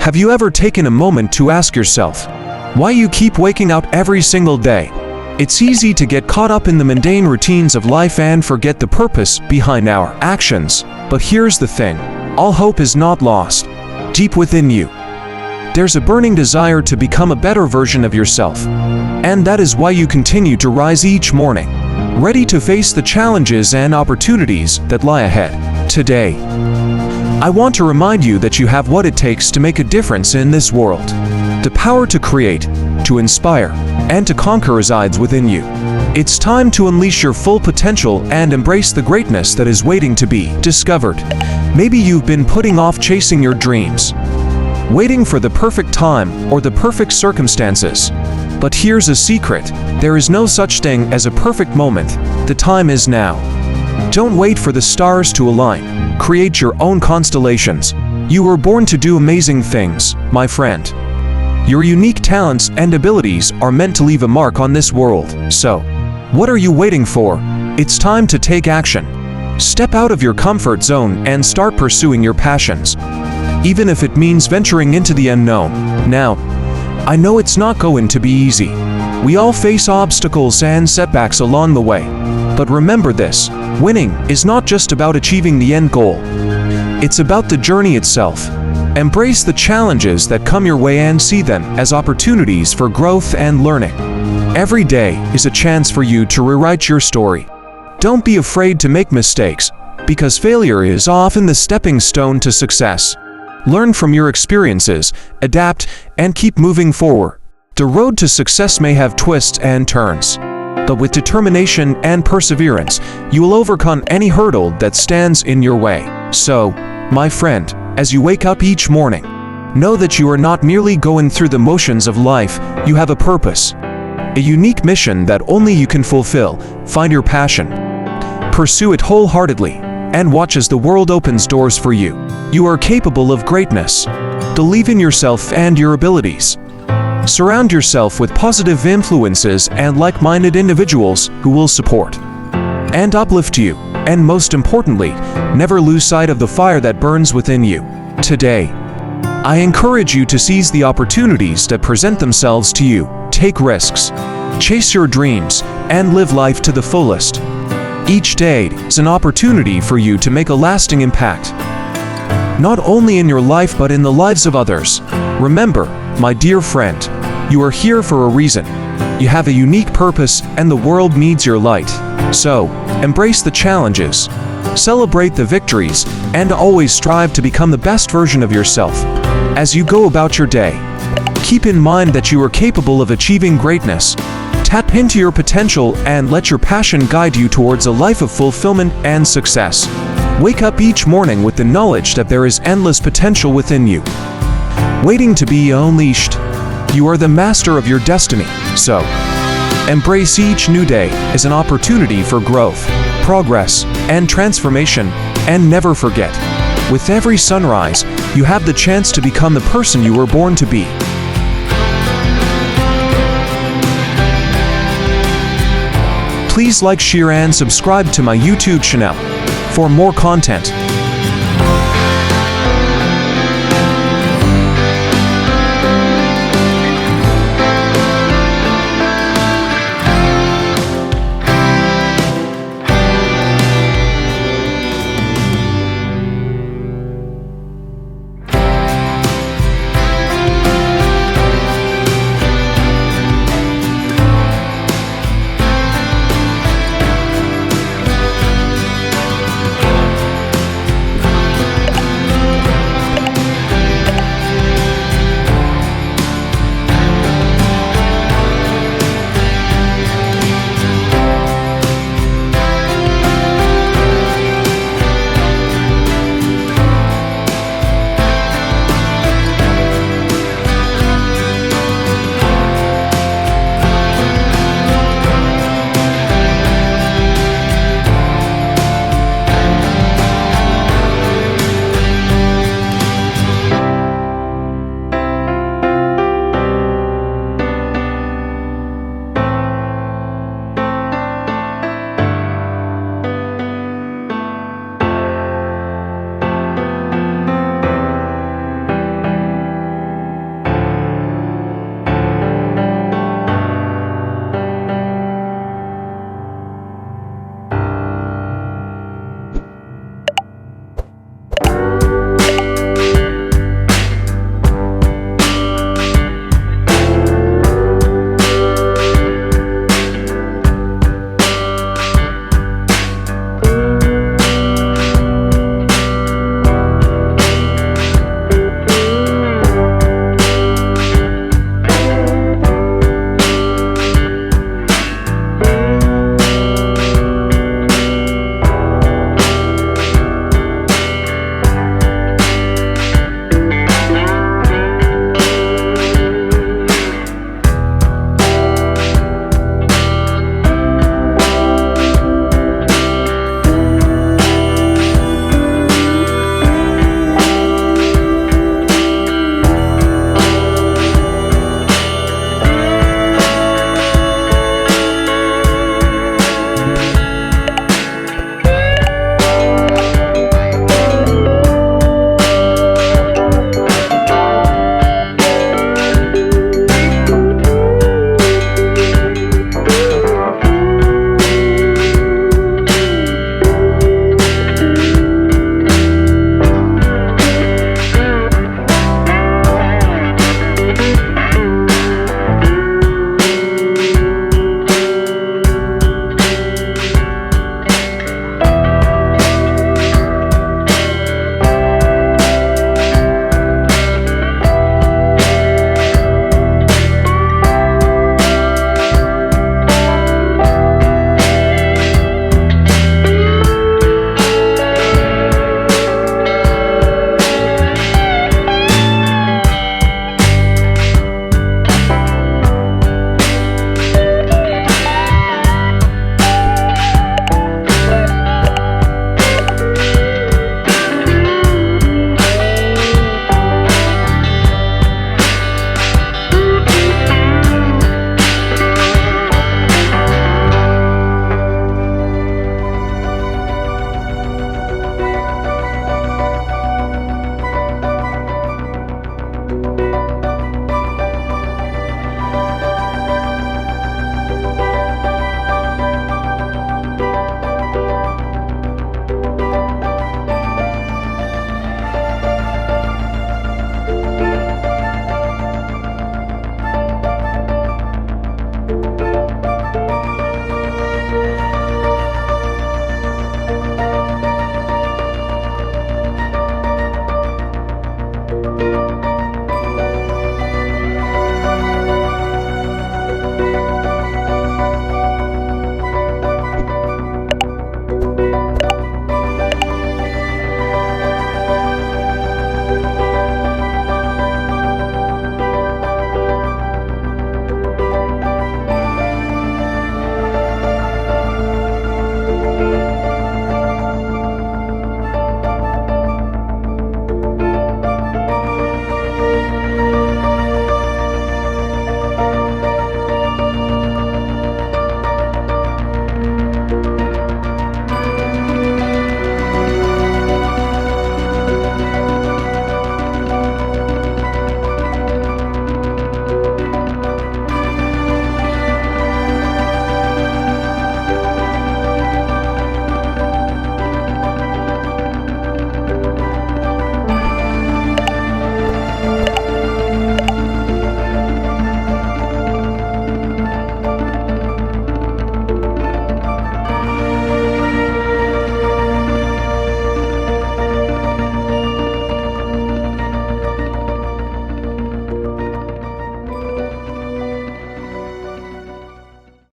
Have you ever taken a moment to ask yourself why you keep waking up every single day? It's easy to get caught up in the mundane routines of life and forget the purpose behind our actions. But here's the thing, all hope is not lost. Deep within you, there's a burning desire to become a better version of yourself. And that is why you continue to rise each morning, ready to face the challenges and opportunities that lie ahead. Today, I want to remind you that you have what it takes to make a difference in this world. The power to create, to inspire, and to conquer resides within you. It's time to unleash your full potential and embrace the greatness that is waiting to be discovered. Maybe you've been putting off chasing your dreams, waiting for the perfect time or the perfect circumstances. But here's a secret, there is no such thing as a perfect moment. The time is now. Don't wait for the stars to align. Create your own constellations. You were born to do amazing things, my friend. Your unique talents and abilities are meant to leave a mark on this world. So, what are you waiting for? It's time to take action. Step out of your comfort zone and start pursuing your passions, even if it means venturing into the unknown. Now, I know it's not going to be easy. We all face obstacles and setbacks along the way. But remember this, winning is not just about achieving the end goal. It's about the journey itself. Embrace the challenges that come your way and see them as opportunities for growth and learning. Every day is a chance for you to rewrite your story. Don't be afraid to make mistakes, because failure is often the stepping stone to success. Learn from your experiences, adapt, and keep moving forward. The road to success may have twists and turns, but with determination and perseverance, you will overcome any hurdle that stands in your way. So, my friend, as you wake up each morning, know that you are not merely going through the motions of life, you have a purpose, a unique mission that only you can fulfill. Find your passion, pursue it wholeheartedly, and watch as the world opens doors for you. You are capable of greatness. Believe in yourself and your abilities. Surround yourself with positive influences and like-minded individuals who will support and uplift you. And most importantly, never lose sight of the fire that burns within you. Today, I encourage you to seize the opportunities that present themselves to you. Take risks, chase your dreams, and live life to the fullest. Each day is an opportunity for you to make a lasting impact, not only in your life but in the lives of others. Remember, my dear friend, you are here for a reason. You have a unique purpose and the world needs your light. So, embrace the challenges, celebrate the victories, and always strive to become the best version of yourself. As you go about your day, keep in mind that you are capable of achieving greatness. Tap into your potential and let your passion guide you towards a life of fulfillment and success. Wake up each morning with the knowledge that there is endless potential within you, waiting to be unleashed. You are the master of your destiny, so embrace each new day as an opportunity for growth, progress, and transformation, and never forget, with every sunrise, you have the chance to become the person you were born to be. Please like, share, and subscribe to my YouTube channel for more content.